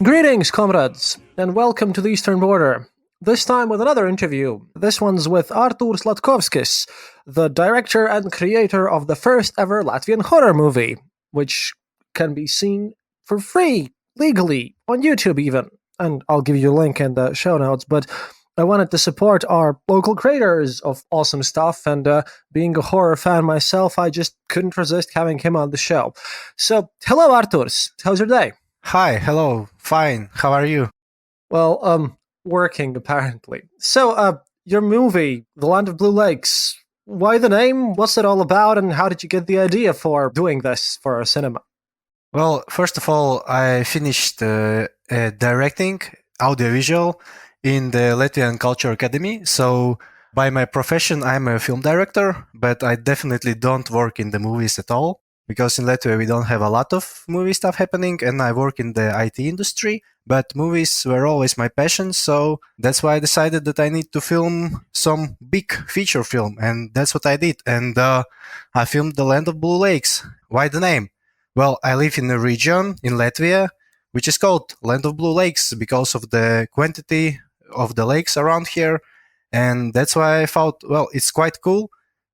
Greetings, comrades, and welcome to the Eastern Border. This time with another interview. This one's with Artūrs Latkovskis, the director and creator of the first ever Latvian horror movie, which can be seen for free, legally, on YouTube even. And I'll give you a link in the show notes, but I wanted to support our local creators of awesome stuff, and being a horror fan myself, I just couldn't resist having him on the show. So, hello Artūrs, how's your day? Hi, hello, fine, how are you? Well, working apparently. So, your movie, The Land of Blue Lakes, why the name? What's it all about, and how did you get the idea for doing this for a cinema? Well, first of all, I finished directing audiovisual in the Latvian Culture Academy. So, by my profession, I'm a film director, but I definitely don't work in the movies at all. Because in Latvia we don't have a lot of movie stuff happening, and I work in the IT industry, but movies were always my passion, so that's why I decided that I need to film some big feature film, and that's what I did. And I filmed The Land of Blue Lakes. Why the name? Well, I live in a region in Latvia which is called Land of Blue Lakes because of the quantity of the lakes around here, and that's why I thought, well, it's quite cool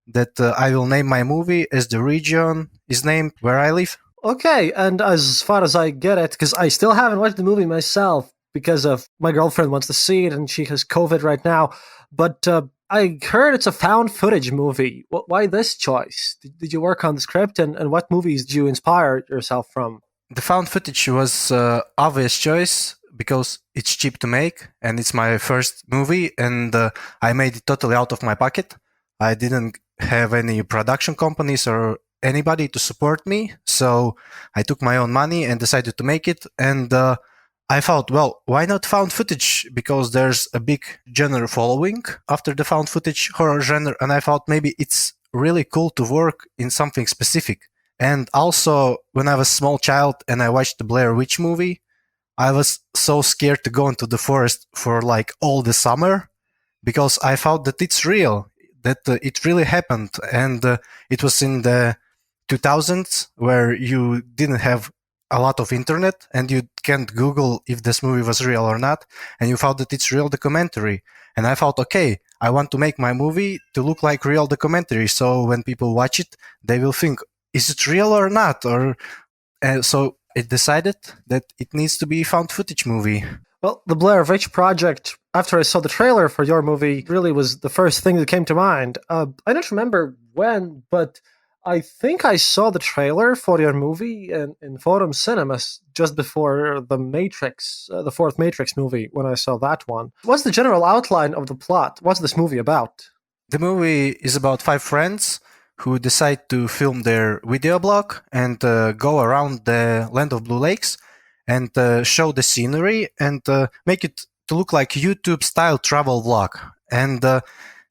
that I will name my movie as the region is named where I live. Okay, and as far as I get it, because I still haven't watched the movie myself because of my girlfriend wants to see it and she has COVID right now, but I heard it's a found footage movie. Why this choice? Did you work on the script, and what movies did you inspire yourself from? The found footage was obvious choice because it's cheap to make and it's my first movie, and I made it totally out of my pocket. I didn't have any production companies or anybody to support me, so I took my own money and decided to make it. And I thought, well, why not found footage? Because there's a big genre following after the found footage horror genre, and I thought maybe it's really cool to work in something specific. And also, when I was a small child and I watched the Blair Witch movie, I was so scared to go into the forest for like all the summer because I thought that it's real, that it really happened. And it was in the 2000s where you didn't have a lot of internet and you can't Google if this movie was real or not. And you thought that it's real documentary. And I thought, okay, I want to make my movie to look like real documentary. So when people watch it, they will think, is it real or not? Or so it decided that it needs to be a found footage movie. Well, the Blair Witch Project, after I saw the trailer for your movie, really was the first thing that came to mind. I don't remember when, but I think I saw the trailer for your movie in Forum Cinemas just before the Matrix, the fourth Matrix movie, when I saw that one. What's the general outline of the plot? What's this movie about? The movie is about 5 friends who decide to film their video blog and go around the Land of Blue Lakes and show the scenery and make it to look like YouTube-style travel vlog. And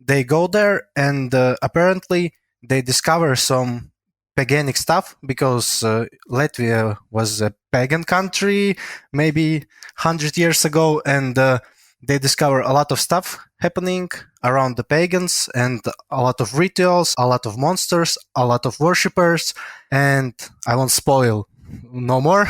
they go there, and apparently they discover some paganic stuff because Latvia was a pagan country maybe 100 years ago, and they discover a lot of stuff happening around the pagans and a lot of rituals, a lot of monsters, a lot of worshippers, and I won't spoil no more.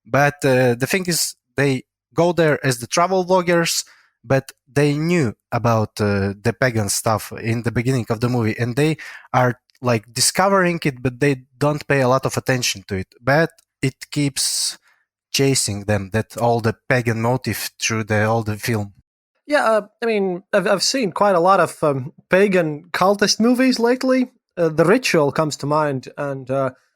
But the thing is, they go there as the travel vloggers, but they knew about the pagan stuff in the beginning of the movie, and they are like discovering it, but they don't pay a lot of attention to it. But it keeps chasing them, that all the pagan motive through all the film. Yeah, I mean, I've seen quite a lot of pagan cultist movies lately. The Ritual comes to mind, and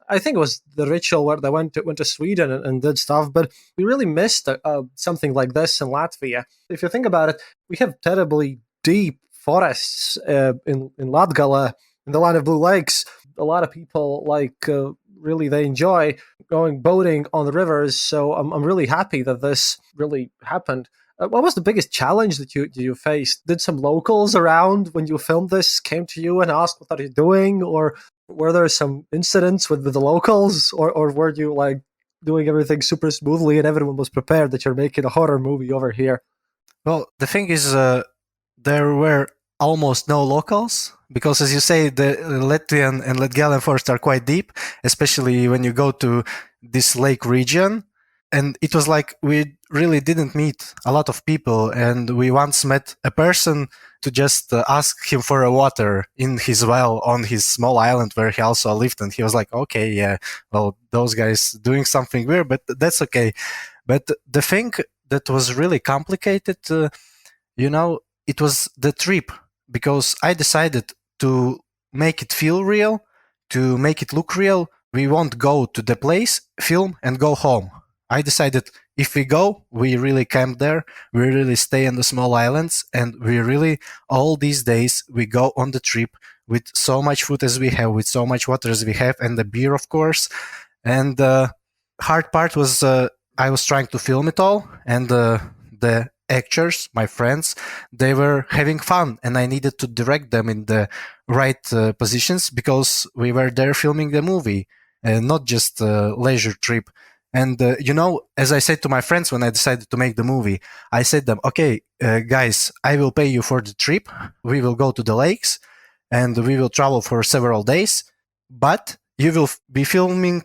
I think it was The Ritual where they went to Sweden and did stuff, but we really missed something like this in Latvia. If you think about it, we have terribly deep forests in Latgale, in the Land of Blue Lakes. A lot of people really they enjoy going boating on the rivers, so I'm really happy that this really happened. What was the biggest challenge that you faced? Did some locals around when you filmed this came to you and asked, what are you doing? Or were there some incidents with the locals? Or were you like doing everything super smoothly and everyone was prepared that you're making a horror movie over here? Well, the thing is, there were almost no locals because, as you say, the Latvian and Latgalian forests are quite deep, especially when you go to this lake region. And it was like we really didn't meet a lot of people, and we once met a person to just ask him for a water in his well on his small island where he also lived, and he was like, "Okay, yeah, well, those guys doing something weird, but that's okay." But the thing that was really complicated, it was the trip because I decided to make it feel real, to make it look real. We won't go to the place, film, and go home. I decided if we go, we really camp there, we really stay on the small islands, and we really, all these days, we go on the trip with so much food as we have, with so much water as we have, and the beer, of course. And the hard part was I was trying to film it all, and the actors, my friends, they were having fun, and I needed to direct them in the right positions because we were there filming the movie, not just a leisure trip. And as I said to my friends when I decided to make the movie, I said them, "Okay, guys, I will pay you for the trip. We will go to the lakes, and we will travel for several days, but you will be filming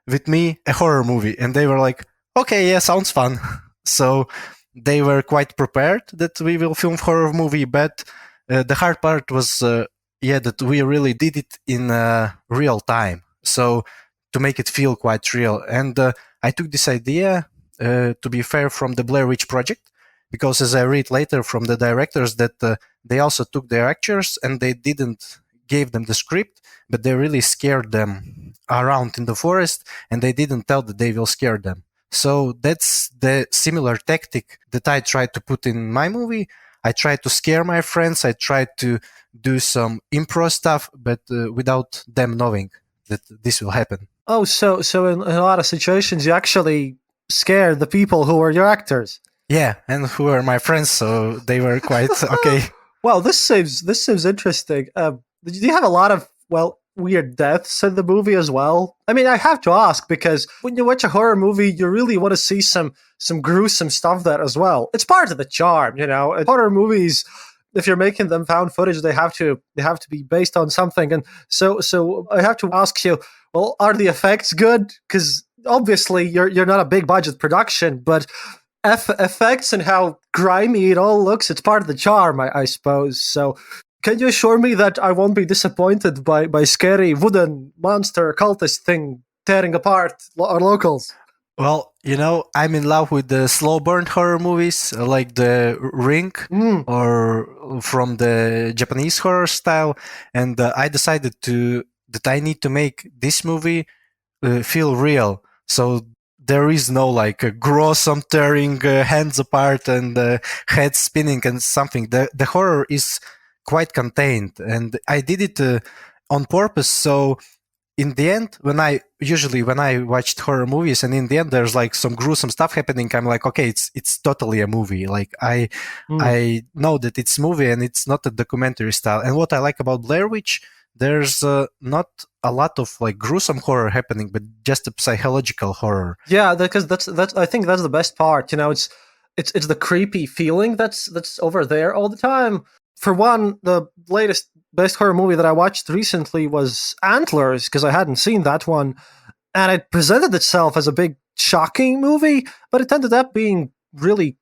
with me a horror movie." And they were like, "Okay, yeah, sounds fun." So they were quite prepared that we will film horror movie, but the hard part was, that we really did it in real time. So to make it feel quite real. And I took this idea, to be fair, from the Blair Witch Project, because as I read later from the directors that they also took their actors and they didn't give them the script, but they really scared them around in the forest, and they didn't tell that they will scare them. So that's the similar tactic that I tried to put in my movie. I tried to scare my friends. I tried to do some improv stuff, but without them knowing that this will happen. Oh, so in a lot of situations, you actually scared the people who were your actors. Yeah, and who are my friends, so they were quite okay. Well, this seems interesting. Do you have a lot of weird deaths in the movie as well? I mean, I have to ask because when you watch a horror movie, you really want to see some gruesome stuff there as well. It's part of the charm, you know. Horror movies, if you're making them found footage, they have to be based on something. And so I have to ask you, well, are the effects good? Because obviously you're not a big budget production, but effects and how grimy it all looks, it's part of the charm, I suppose. So can you assure me that I won't be disappointed by scary wooden monster cultist thing tearing apart our locals? Well, I'm in love with the slow burn horror movies, like The Ring Mm. or from the Japanese horror style, and I decided that I need to make this movie feel real. So there is no like gruesome tearing hands apart and head spinning and something. The horror is quite contained, and I did it on purpose. So in the end, when I watched horror movies, and in the end there's like some gruesome stuff happening, I'm like, okay, it's totally a movie. Like Mm. I know that it's movie and it's not a documentary style. And what I like about Blair Witch, there's not a lot of like gruesome horror happening, but just a psychological horror. Yeah, because that's I think that's the best part. You know, it's the creepy feeling that's over there all the time. For one, the latest best horror movie that I watched recently was Antlers because I hadn't seen that one, and it presented itself as a big shocking movie, but it ended up being really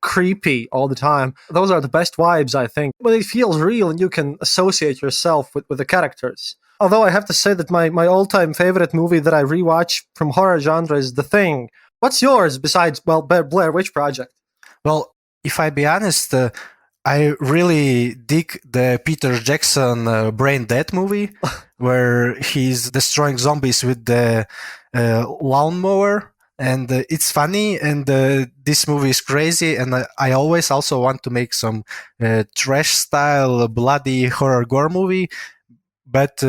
creepy all the time. Those are the best vibes, I think, when it feels real and you can associate yourself with the characters. Although I have to say that my all-time favorite movie that I rewatch from horror genre is The Thing. What's yours besides Blair Witch Project? Well, if I be honest, I really dig the Peter Jackson Brain Dead movie, where he's destroying zombies with the lawnmower. And it's funny, and this movie is crazy. And I always also want to make some trash style, bloody horror gore movie, but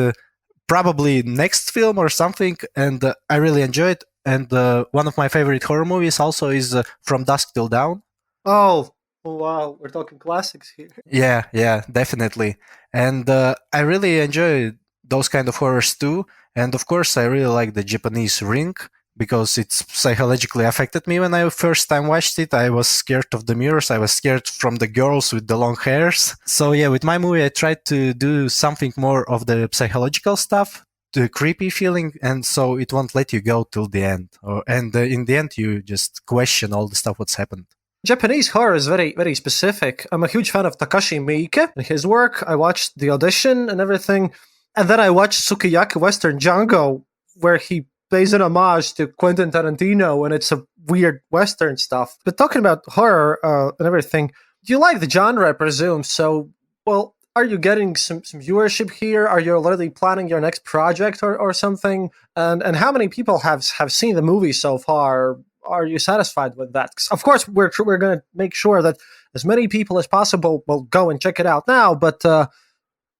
probably next film or something. And I really enjoy it. And one of my favorite horror movies also is From Dusk Till Dawn. Oh, wow, we're talking classics here. Yeah, definitely. And I really enjoy those kind of horrors too. And of course, I really like the Japanese Ring. because it's psychologically affected me when I first time watched it. I was scared of the mirrors. I was scared from the girls with the long hairs. So yeah, with my movie, I tried to do something more of the psychological stuff, the creepy feeling, and so it won't let you go till the end. And in the end, you just question all the stuff what's happened. Japanese horror is very, very specific. I'm a huge fan of Takashi Miike and his work. I watched The Audition and everything. And then I watched Sukiyaki Western Django, where he pays an homage to Quentin Tarantino, and it's a weird Western stuff. But talking about horror and everything, you like the genre, I presume. So, well, are you getting some viewership here? Are you already planning your next project or something? And how many people have seen the movie so far? Are you satisfied with that? 'Cause of course, we're going to make sure that as many people as possible will go and check it out now. But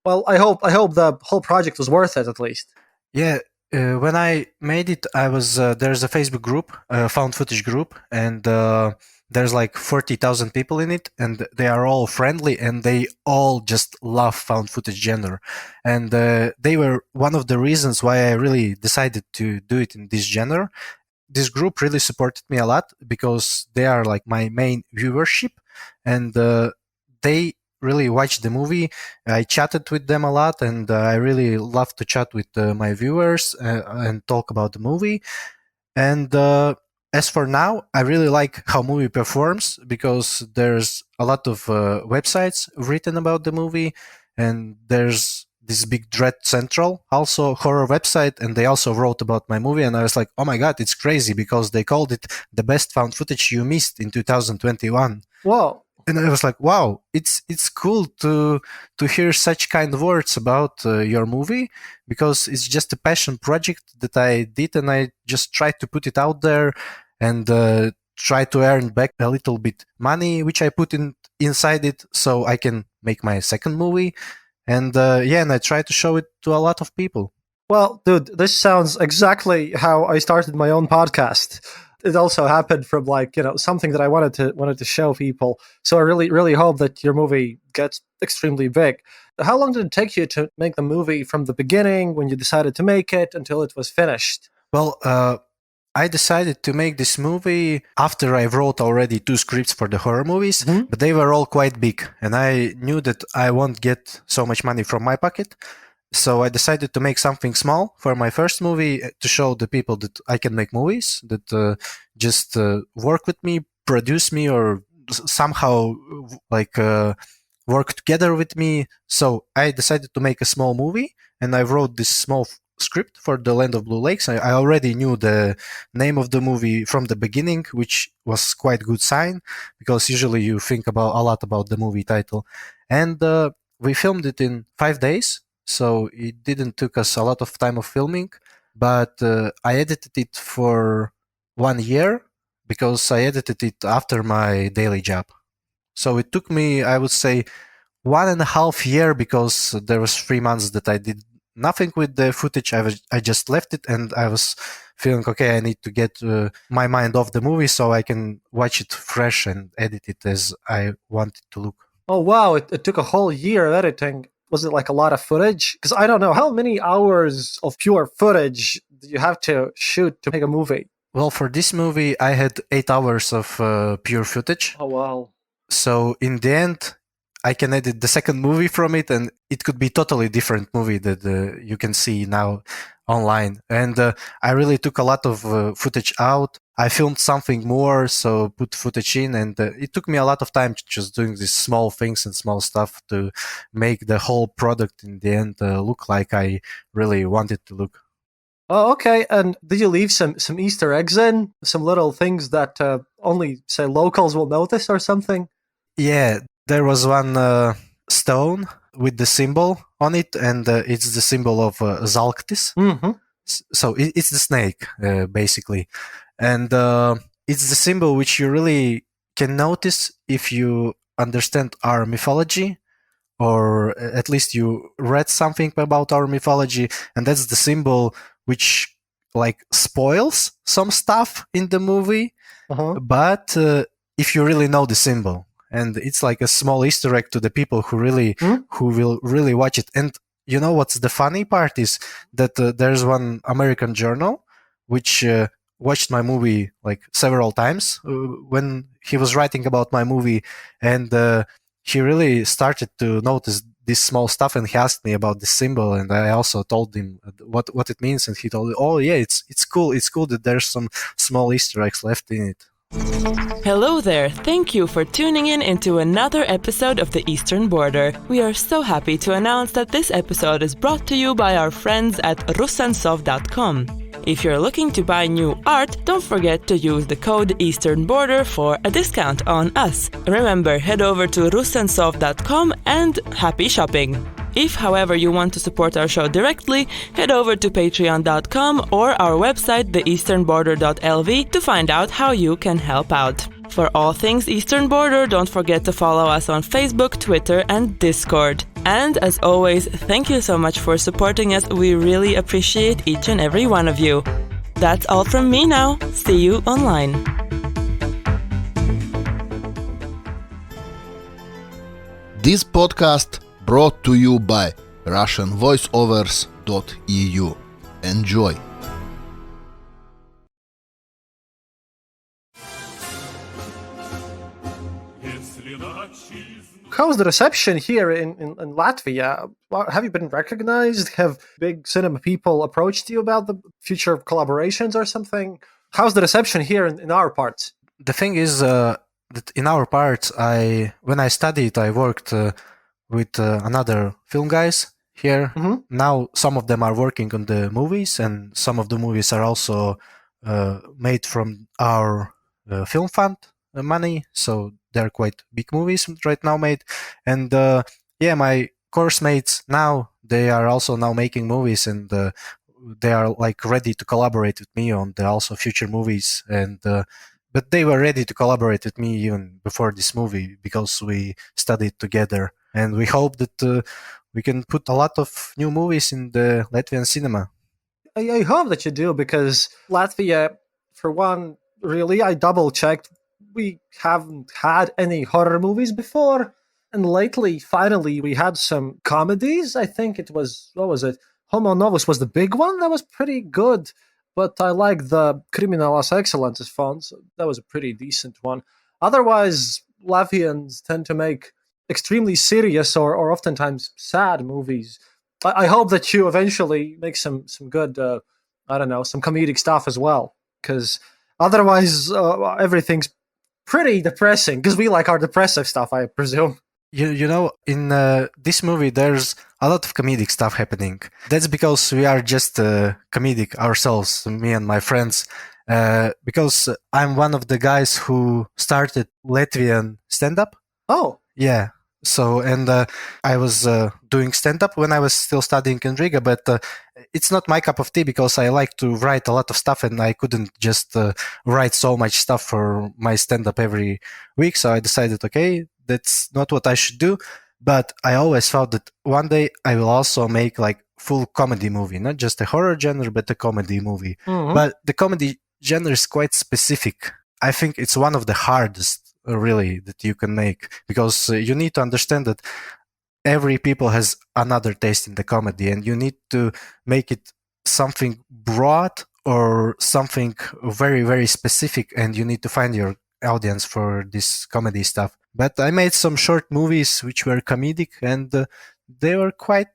well, I hope the whole project was worth it at least. Yeah, when I made it, I was there's a Facebook group, found footage group, and there's like 40,000 people in it, and they are all friendly, and they all just love found footage genre, and they were one of the reasons why I really decided to do it in this genre. This group really supported me a lot because they are like my main viewership, and they really watched the movie. I chatted with them a lot, and I really love to chat with my viewers and talk about the movie. And as for now, I really like how movie performs because there's a lot of websites written about the movie, and there's this big Dread Central, also horror website, and they also wrote about my movie. And I was like, oh my god, it's crazy because they called it the best found footage you missed in 2021. Whoa. And I was like, wow, it's cool to hear such kind of words about your movie because it's just a passion project that I did, and I just tried to put it out there and try to earn back a little bit money which I put inside it so I can make my second movie. And yeah, and I try to show it to a lot of people. Well, dude, this sounds exactly how I started my own podcast. It also happened from like, something that I wanted to show people. So I really hope that your movie gets extremely big. How long did it take you to make the movie from the beginning when you decided to make it until it was finished? Well, I decided to make this movie after I wrote already 2 scripts for the horror movies, but they were all quite big, and I knew that I won't get so much money from my pocket. So I decided to make something small for my first movie to show the people that I can make movies, that just work with me, produce me, or somehow like work together with me. So I decided to make a small movie, and I wrote this small script for The Land of Blue Lakes. I already knew the name of the movie from the beginning, which was quite good sign because usually you think about a lot about the movie title. And we filmed it in 5 days, so it didn't took us a lot of time of filming, but I edited it for 1 year because I edited it after my daily job. So it took me, I would say, 1.5 year because there was 3 months that I did nothing with the footage. I just left it, and I was feeling okay. I need to get my mind off the movie so I can watch it fresh and edit it as I want it to look. Oh, wow. It took a whole year of editing. Was it like a lot of footage? Because I don't know. How many hours of pure footage do you have to shoot to make a movie? Well, for this movie, I had 8 hours of pure footage. Oh, wow. So in the end, I can edit the second movie from it, and it could be totally different movie that you can see now online. And I really took a lot of footage out. I filmed something more, so put footage in, and it took me a lot of time just doing these small things and small stuff to make the whole product in the end look like I really wanted to look. Oh, okay. And did you leave some Easter eggs in? Some little things that only, say, locals will notice or something? Yeah, there was one stone with the symbol on it, and it's the symbol of Zalctis. Mm-hmm. So it's the snake, basically. And it's the symbol which you really can notice if you understand our mythology, or at least you read something about our mythology. And that's the symbol which like spoils some stuff in the movie. Uh-huh. But if you really know the symbol, and it's like a small Easter egg to the people who will really watch it. And you know what's the funny part is that there's one American journal which watched my movie like several times when he was writing about my movie, and he really started to notice this small stuff, and he asked me about this symbol, and I also told him what it means, and he told me, oh yeah, it's cool that there's some small Easter eggs left in it. Hello there! Thank you for tuning in into another episode of the Eastern Border. We are so happy to announce that this episode is brought to you by our friends at Rusansov.com. If you're looking to buy new art, don't forget to use the code Eastern Border for a discount on us. Remember, head over to Rusansov.com and happy shopping! If, however, you want to support our show directly, head over to patreon.com or our website, theeasternborder.lv, to find out how you can help out. For all things Eastern Border, don't forget to follow us on Facebook, Twitter, and Discord. And as always, thank you so much for supporting us. We really appreciate each and every one of you. That's all from me now. See you online. This podcast brought to you by RussianVoiceovers.eu. Enjoy! How's the reception here in Latvia? Have you been recognized? Have big cinema people approached you about the future collaborations or something? How's the reception here in our parts? The thing is that in our parts, when I studied, I worked with another film guys here. Mm-hmm. Now some of them are working on the movies, and some of the movies are also made from our film fund money, so they're quite big movies right now made. And my course mates now, they are also now making movies, and they are like ready to collaborate with me on the also future movies. And but they were ready to collaborate with me even before this movie because we studied together, and we hope that we can put a lot of new movies in the Latvian cinema. I hope that you do, because Latvia, for one, really, I double-checked, we haven't had any horror movies before, and lately, finally, we had some comedies. I think it was, what was it? Homo Novus was the big one. That was pretty good, but I like the Criminalas Excellences font. So that was a pretty decent one. Otherwise, Latvians tend to make extremely serious or oftentimes sad movies. I hope that you eventually make some good, some comedic stuff as well, because otherwise everything's pretty depressing, because we like our depressive stuff, I presume. You know, in this movie, there's a lot of comedic stuff happening. That's because we are just comedic ourselves, me and my friends. Because I'm one of the guys who started Latvian stand-up. Oh. Yeah. So, and I was doing stand-up when I was still studying in Riga, but it's not my cup of tea, because I like to write a lot of stuff, and I couldn't just write so much stuff for my stand-up every week. So I decided, okay, that's not what I should do. But I always thought that one day I will also make like full comedy movie, not just a horror genre, but a comedy movie. Mm-hmm. But the comedy genre is quite specific. I think it's one of the hardest, really, that you can make, because you need to understand that every people has another taste in the comedy, and you need to make it something broad or something very, very specific, and you need to find your audience for this comedy stuff. But I made some short movies which were comedic, and they were quite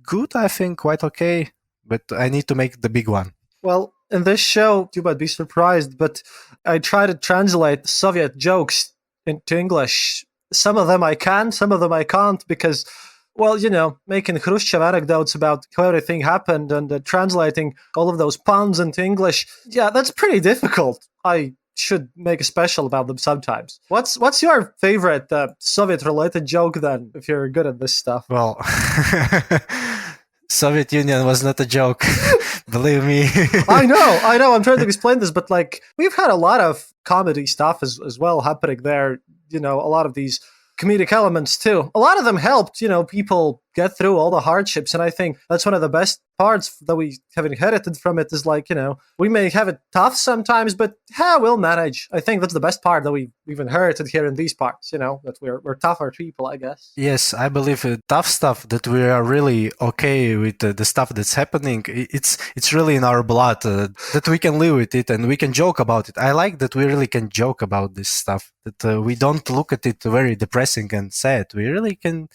good, I think, quite okay, but I need to make the big one. Well, in this show, you might be surprised, but I try to translate Soviet jokes into English. Some of them I can, some of them I can't, because, well, you know, making Khrushchev anecdotes about how everything happened and translating all of those puns into English, yeah, that's pretty difficult. I should make a special about them sometimes. What's your favorite Soviet-related joke, then, if you're good at this stuff? Well, Soviet Union was not a joke, believe me. I know. I'm trying to explain this, but like, we've had a lot of comedy stuff as well happening there. You know, a lot of these comedic elements too. A lot of them helped, you know, people get through all the hardships. And I think that's one of the best parts that we have inherited from it is like, we may have it tough sometimes, but we'll manage. I think that's the best part that we've inherited here in these parts, that we're tougher people, I guess. Yes, I believe tough stuff, that we are really okay with the stuff that's happening. It's really in our blood, that we can live with it and we can joke about it. I like that we really can joke about this stuff, that we don't look at it very depressing and sad. We really can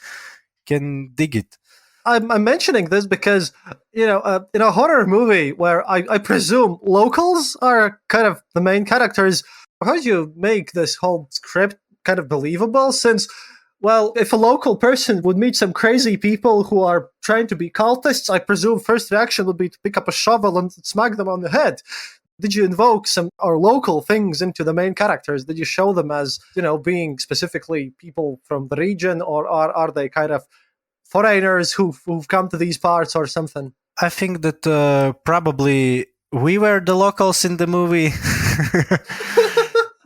dig it. I'm mentioning this because, in a horror movie where I presume locals are kind of the main characters, how do you make this whole script kind of believable? Since, well, if a local person would meet some crazy people who are trying to be cultists, I presume first reaction would be to pick up a shovel and smack them on the head. Did you invoke some or local things into the main characters? Did you show them as, being specifically people from the region, or are they kind of foreigners who've come to these parts or something? I think that probably we were the locals in the movie.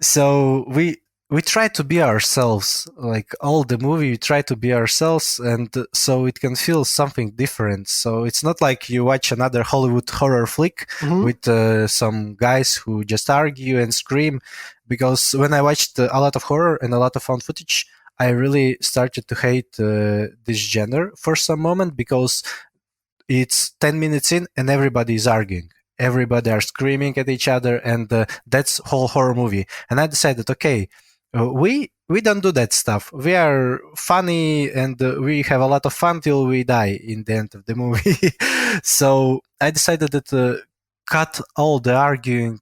So we try to be ourselves, like all the movie we try to be ourselves, and so it can feel something different. So it's not like you watch another Hollywood horror flick with some guys who just argue and scream, because when I watched a lot of horror and a lot of found footage, I really started to hate this genre for some moment, because it's 10 minutes in and everybody is arguing. Everybody are screaming at each other, and that's whole horror movie. And I decided, okay, we don't do that stuff. We are funny and we have a lot of fun till we die in the end of the movie. So I decided that cut all the arguing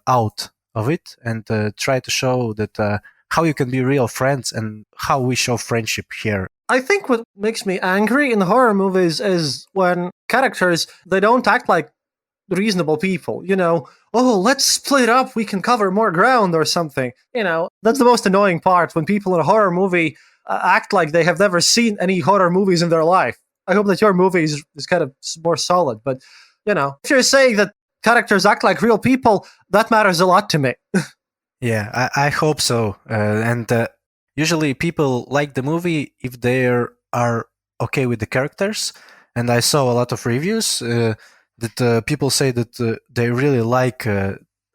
out of it and try to show that how you can be real friends and how we show friendship here. I think what makes me angry in horror movies is when characters, they don't act like reasonable people, let's split up, we can cover more ground or something. That's the most annoying part, when people in a horror movie act like they have never seen any horror movies in their life. I hope that your movie is kind of more solid, but if you're saying that characters act like real people, that matters a lot to me. Yeah, I hope so. And usually people like the movie if they are okay with the characters. And I saw a lot of reviews that people say that they really like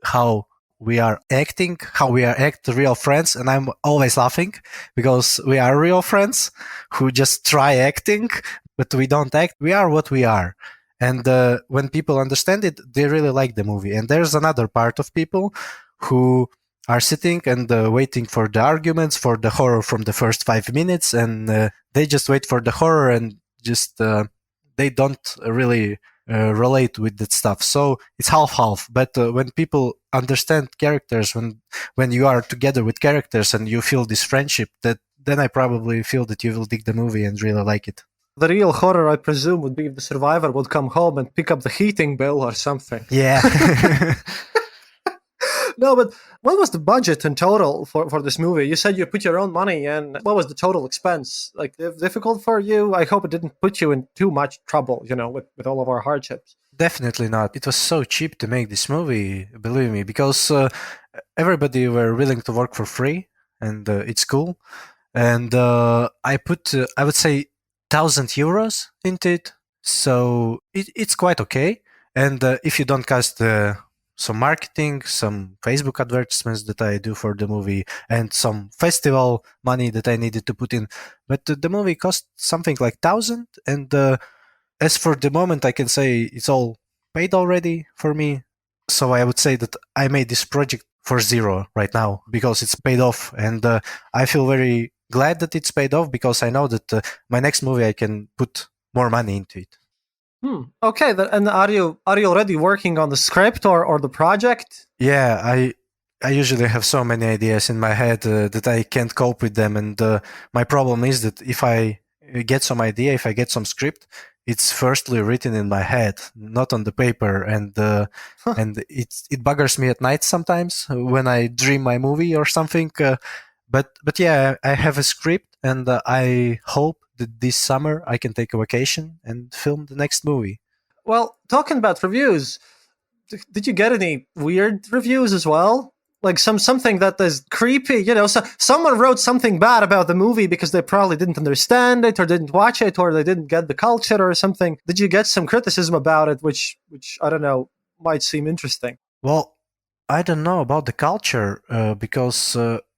how we are acting, how we are real friends. And I'm always laughing, because we are real friends who just try acting, but we don't act. We are what we are. And when people understand it, they really like the movie. And there's another part of people who are sitting and waiting for the arguments, for the horror from the first 5 minutes, and they just wait for the horror and just they don't really relate with that stuff. So it's half-half. But when people understand characters, when you are together with characters and you feel this friendship, then I probably feel that you will dig the movie and really like it. The real horror, I presume, would be if the survivor would come home and pick up the heating bill or something. Yeah. No, but what was the budget in total for this movie? You said you put your own money in. What was the total expense? Like, difficult for you? I hope it didn't put you in too much trouble, with all of our hardships. Definitely not. It was so cheap to make this movie, believe me, because everybody were willing to work for free, and it's cool. And I put, I would say, 1,000 euros into it. So it's quite okay. And if you don't cost some marketing, some Facebook advertisements that I do for the movie, and some festival money that I needed to put in. But the movie cost something like 1,000. And as for the moment, I can say it's all paid already for me. So I would say that I made this project for zero right now, because it's paid off. And I feel very glad that it's paid off, because I know that my next movie, I can put more money into it. Okay, and are you already working on the script or the project? Yeah, I usually have so many ideas in my head that I can't cope with them, and my problem is that if I get some idea, if I get some script, it's firstly written in my head, not on the paper, and and it buggers me at night sometimes when I dream my movie or something. But yeah, I have a script, and I hope that this summer I can take a vacation and film the next movie. Well, talking about reviews, did you get any weird reviews as well? like something that is creepy, so someone wrote something bad about the movie because they probably didn't understand it or didn't watch it or they didn't get the culture or something. Did you get some criticism about it, which I don't know, might seem interesting? Well, I don't know about the culture because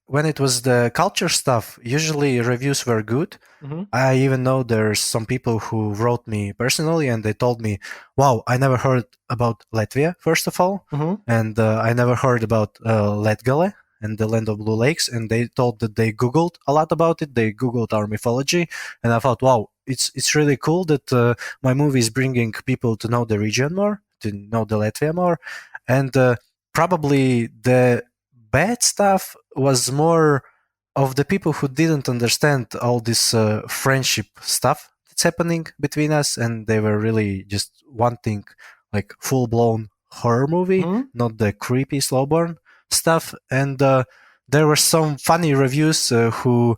when it was the culture stuff, usually reviews were good. Mm-hmm. I even know there's some people who wrote me personally and they told me, wow, I never heard about Latvia, first of all. Mm-hmm. And I never heard about Latgale and the Land of Blue Lakes. And they told that they Googled a lot about it. They Googled our mythology. And I thought, wow, it's really cool that my movie is bringing people to know the region more, to know the Latvia more. And probably the bad stuff was more of the people who didn't understand all this friendship stuff that's happening between us, and they were really just wanting like full-blown horror movie, Mm-hmm. not the creepy slow burn stuff. And there were some funny reviews who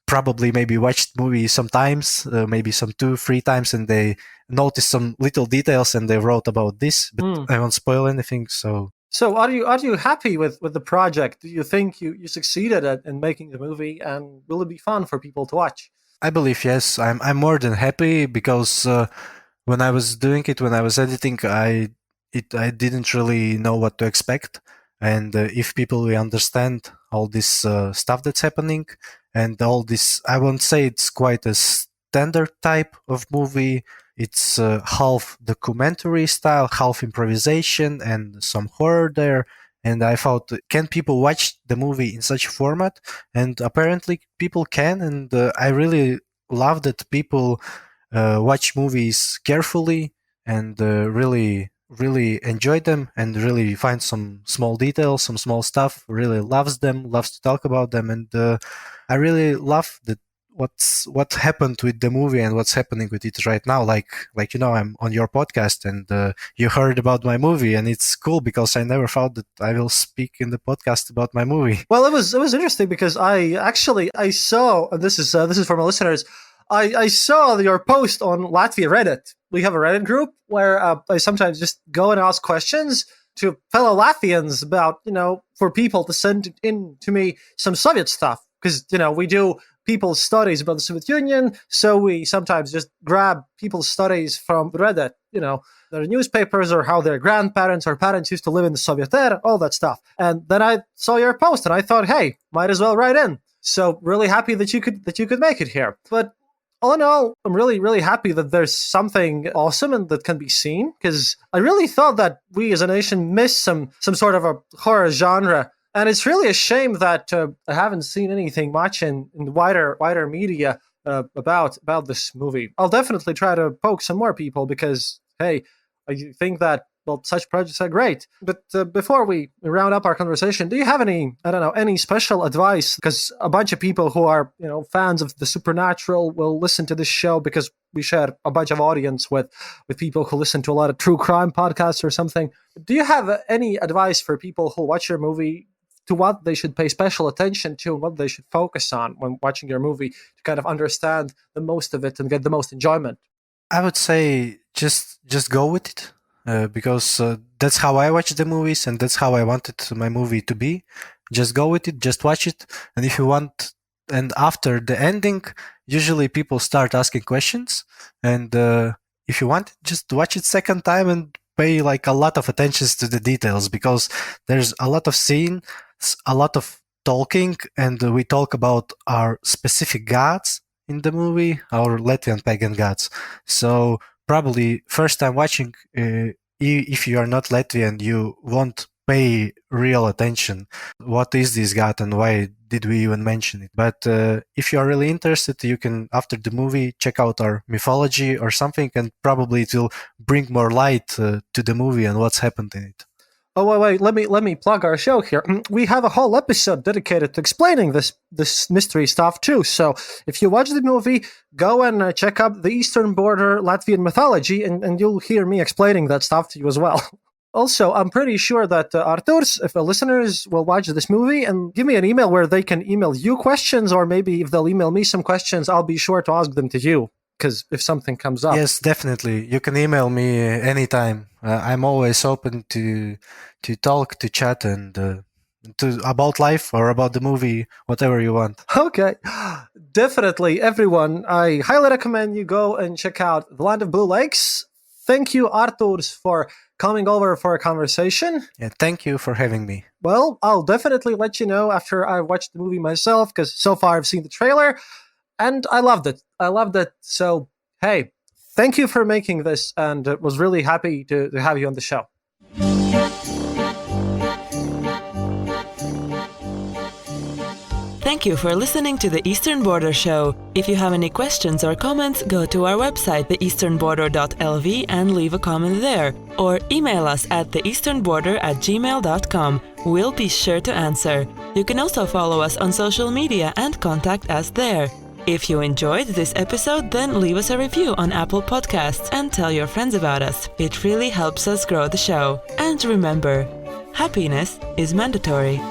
probably maybe watched movie sometimes, maybe some 2-3 times, and they noticed some little details and they wrote about this, but I won't spoil anything. So are you happy with the project? Do you think you succeeded in making the movie, and will it be fun for people to watch? I believe yes. I'm more than happy because when I was doing it, when I was editing, I didn't really know what to expect, and if people will understand all this stuff that's happening and all this, I won't say it's quite a standard type of movie. It's half documentary style, half improvisation, and some horror there. And I thought, can people watch the movie in such format? And apparently, people can. And I really love that people watch movies carefully and really enjoy them and really find some small details, some small stuff. Really loves them, loves to talk about them, and I really love that what happened with the movie and what's happening with it right now. Like I'm on your podcast and you heard about my movie, and it's cool because I never thought that I will speak in the podcast about my movie. Well, it was interesting because I saw, and this is for my listeners. I saw your post on Latvia Reddit. We have a Reddit group where I sometimes just go and ask questions to fellow Latvians about, for people to send in to me some Soviet stuff. Because, we do people's studies about the Soviet Union, so we sometimes just grab people's studies from Reddit, their newspapers or how their grandparents or parents used to live in the Soviet era, all that stuff. And then I saw your post and I thought, hey, might as well write in. So really happy that you could make it here. But all in all, I'm really, really happy that there's something awesome and that can be seen, because I really thought that we as a nation missed some sort of a horror genre. And it's really a shame that I haven't seen anything much in wider media about this movie. I'll definitely try to poke some more people because, hey, I think that, well, such projects are great. But before we round up our conversation, do you have any special advice? Because a bunch of people who are, fans of the supernatural will listen to this show because we share a bunch of audience with people who listen to a lot of true crime podcasts or something. Do you have any advice for people who watch your movie, to what they should pay special attention to and what they should focus on when watching your movie to kind of understand the most of it and get the most enjoyment? I would say just go with it because that's how I watch the movies and that's how I wanted my movie to be. Just go with it, just watch it, and if you want, and after the ending, usually people start asking questions, and if you want, just watch it second time and pay like a lot of attention to the details because there's a lot of scene, a lot of talking, and we talk about our specific gods in the movie, our Latvian pagan gods. So probably first time watching, if you are not Latvian, you won't pay real attention. What is this god and why did we even mention it? But if you are really interested, you can, after the movie, check out our mythology or something, and probably it will bring more light to the movie and what's happened in it. Oh, wait, let me plug our show here. We have a whole episode dedicated to explaining this mystery stuff too. So if you watch the movie, go and check out the Eastern Border Latvian mythology, and you'll hear me explaining that stuff to you as well. Also, I'm pretty sure that Arturs, if the listeners will watch this movie and give me an email where they can email you questions, or maybe if they'll email me some questions, I'll be sure to ask them to you. Because if something comes up. Yes, definitely. You can email me anytime. I'm always open to talk, to chat, and about life or about the movie, whatever you want. Okay. Definitely, everyone. I highly recommend you go and check out The Land of Blue Lakes. Thank you, Arturs, for coming over for a conversation. Yeah, thank you for having me. Well, I'll definitely let you know after I watch the movie myself, because so far I've seen the trailer, and I loved it. So, hey, thank you for making this, and was really happy to have you on the show. Thank you for listening to the Eastern Border Show. If you have any questions or comments, go to our website, theeasternborder.lv, and leave a comment there. Or email us at theeasternborder@gmail.com. We'll be sure to answer. You can also follow us on social media and contact us there. If you enjoyed this episode, then leave us a review on Apple Podcasts and tell your friends about us. It really helps us grow the show. And remember, happiness is mandatory.